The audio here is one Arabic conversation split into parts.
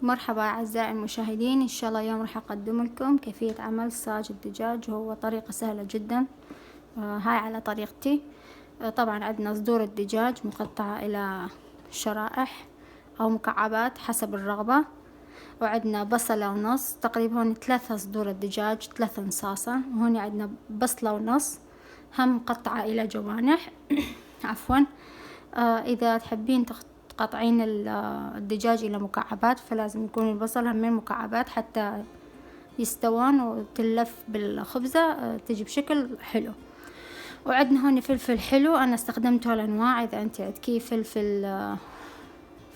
مرحبا أعزائي المشاهدين، إن شاء الله اليوم راح أقدم لكم كيفية عمل صاج الدجاج، وهو طريقة سهلة جدا. هاي على طريقتي. طبعا عندنا صدور الدجاج مقطعة إلى شرائح أو مكعبات حسب الرغبة، وعندنا بصلة ونص، تقريبا هون 3 صدور الدجاج 3 انصاصة، وهون عندنا بصلة ونص هم مقطعة إلى جوانح عفوا. إذا تحبين تقطعين الدجاج إلى مكعبات فلازم يكون البصل همين مكعبات حتى يستوون وتلف بالخبزة تجي بشكل حلو. وعندنا هون فلفل حلو، أنا استخدمته الأنواع، إذا أنت عندكي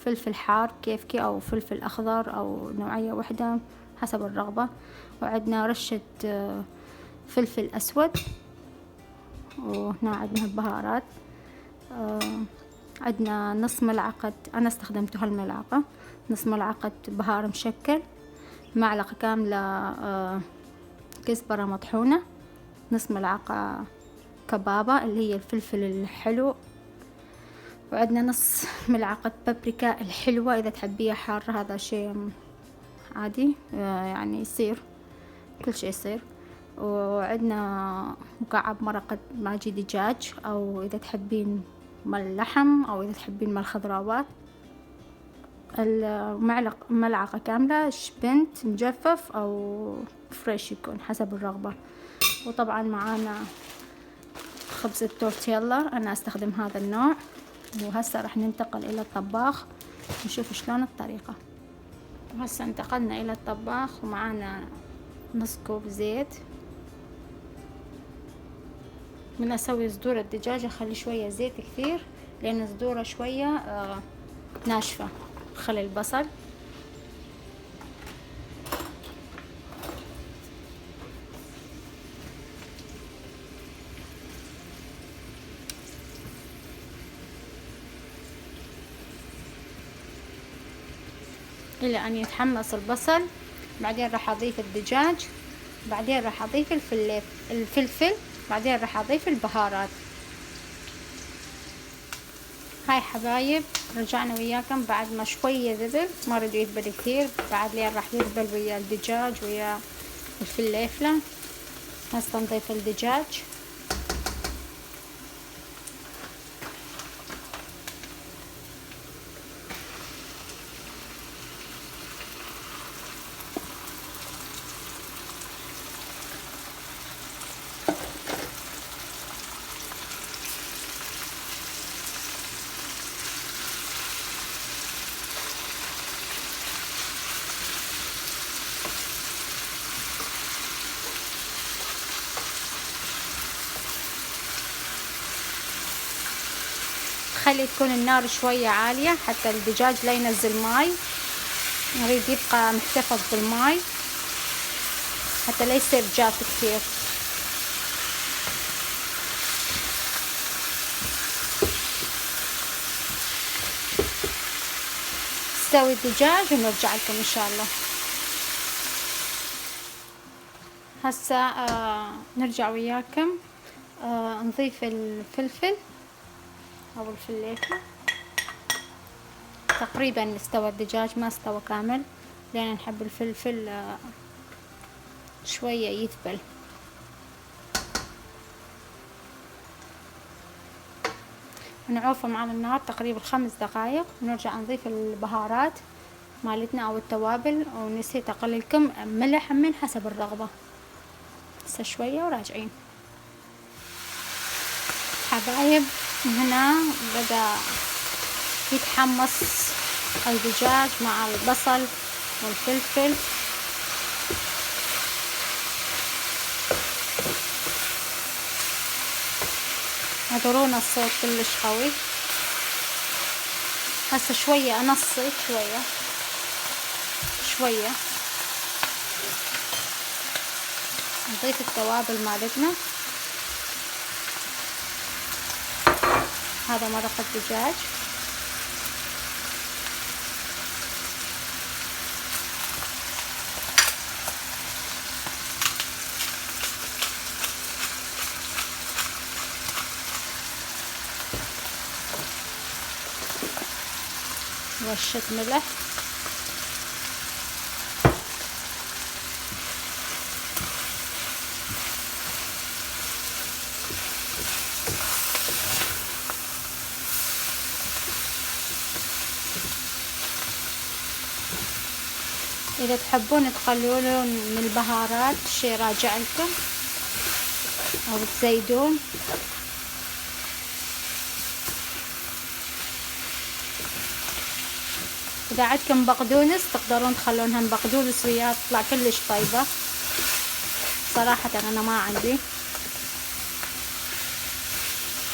فلفل حار كيفكي أو فلفل أخضر أو نوعية واحدة حسب الرغبة. وعندنا رشة فلفل أسود، وهنا عندنا البهارات. عندنا نص ملعقة، أنا استخدمت هالملعقة، نص ملعقة بهار مشكل، معلقة كاملة كزبرة مطحونة، نص ملعقة كبابة اللي هي الفلفل الحلو، وعندنا نص ملعقة بابريكا الحلوة إذا تحبيها حارة، هذا شيء عادي يعني يصير، كل شيء يصير. وعندنا مكعب مرقة ماجي دجاج، أو إذا تحبين مال اللحم أو إذا تحبين مال الخضروات. ملعقة كاملة شبنت مجفف أو فريش يكون حسب الرغبة. وطبعا معانا خبز التورتيلا، أنا أستخدم هذا النوع. وهسه راح ننتقل إلى الطباخ نشوف شلون الطريقة. وهسه انتقلنا إلى الطباخ، ومعانا نص كوب زيت. من أسوي صدور الدجاج أخلي شوية زيت كثير، لأن صدوره شوية ناشفة، خلي البصل. إلى أن يتحمص البصل، بعدين راح أضيف الدجاج، بعدين راح أضيف الفلفل، بعدين راح أضيف البهارات. هاي حبايب رجعنا وياكم بعد ما شوية ذبل، ما رجع يذبل كثير، بعد لين راح يذبل ويا الدجاج ويا الفليفلة. هسه نضيف الدجاج، خلي تكون النار شوية عالية حتى الدجاج لا ينزل ماي، نريد يبقى محتفظ بالماي حتى لا يصير جاف كثير. نسوي الدجاج ونرجع لكم ان شاء الله. هسه نرجع وياكم. نضيف الفلفل او الفليفله. تقريبا استوى الدجاج، ما استوى كامل لان نحب الفلفل شويه يذبل. نعوفهم على النار تقريبا 5 دقائق، ونرجع نضيف البهارات مالتنا او التوابل. ونسيت اقول لكم ملح من حسب الرغبه. هسه شويه وراجعين حبايب. هنا بدا يتحمص الدجاج مع البصل والفلفل. اعذرون الصوت كلش قوي. هسه شوية انصت شوية نضيف التوابل مالتنا. هذا مرق الدجاج، رشة ملح، إذا تحبون تخلون من البهارات شي راجع لكم، أو الزيتون. إذا عندكم بقدونس تقدرون تخلونها بقدونس وياه، تطلع كلش طيبة. صراحة أنا ما عندي.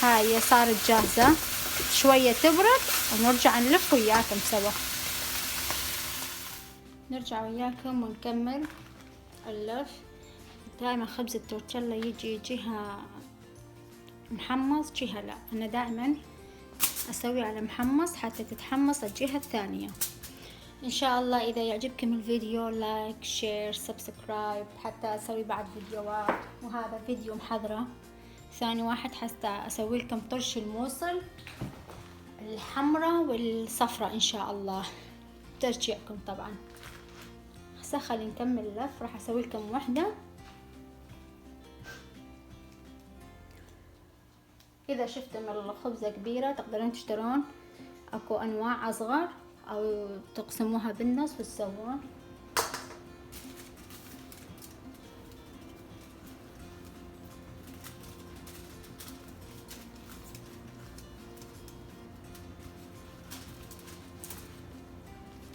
هاي صارت جاهزة، شوية تبرد ونرجع نلف وياكم سوا. نرجع وياكم ونكمل اللف. دائما خبز التورتيلا يجي جهة محمص جهة لا، أنا دائما أسوي على محمص حتى تتحمص الجهة الثانية. إن شاء الله إذا يعجبكم الفيديو لايك شير سبسكرايب، حتى أسوي بعد فيديوهات. وهذا فيديو محضرة ثاني واحد حتى أسوي لكم طرش الموصل الحمراء والصفراء إن شاء الله ترجيعكم طبعا. هسه خلي نكمل اللف. راح أسوي لكم وحدة. إذا شفتم الخبزة كبيرة تقدرون تشترون أكو أنواع أصغر، أو تقسموها بالنص وتسوون.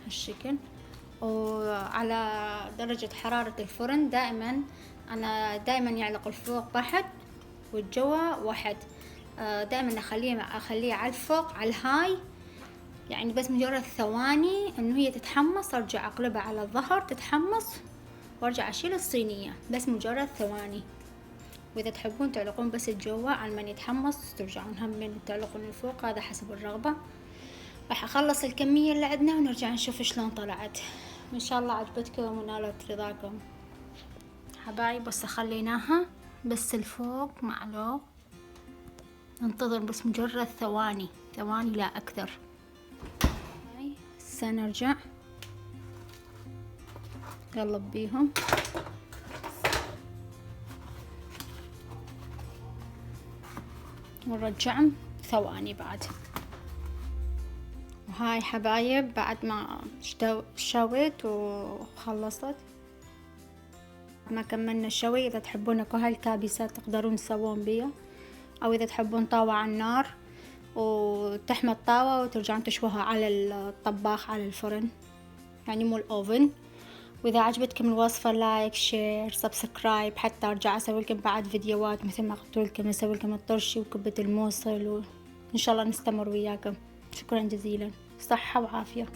هالشكل. وعلى درجة حرارة الفرن دائما أنا دائما يعلق الفوق واحد والجوا واحد. دائما أخليه على الفوق على الهاي، يعني بس مجرد ثواني انه هي تتحمص ارجع اقلبها على الظهر تتحمص وارجع اشيل الصينية، بس مجرد ثواني. واذا تحبون تعلقون بس الجوا على من يتحمص ترجعون هم من تعلقون الفوق، هذا حسب الرغبة. راح اخلص الكمية اللي عندنا ونرجع نشوف شلون طلعت. ان شاء الله عجبتكم ونالت رضاكم حبايب. بس خليناها بس الفوق معلوق، ننتظر بس مجرد ثواني لا اكثر. هسه نرجع نقلب بيهم. ونرجعهم ثواني بعد. وهاي حبايب بعد ما شويت وخلصت، ما كملنا الشوي. اذا تحبون اكو هاي الكابسات تقدرون تسوون بيها، او اذا تحبون طاوة على النار وتحمى الطاوة وترجعون تشوها على الطباخ على الفرن، يعني مو الأوفن. وإذا عجبتكم الوصفة لايك شير سبسكرايب، حتى أرجع أسوي لكم بعد فيديوهات مثل ما قلت لكم، أسوي لكم الطرشي وكبة الموصل، وإن شاء الله نستمر وياكم. شكرا جزيلا، صحة وعافية.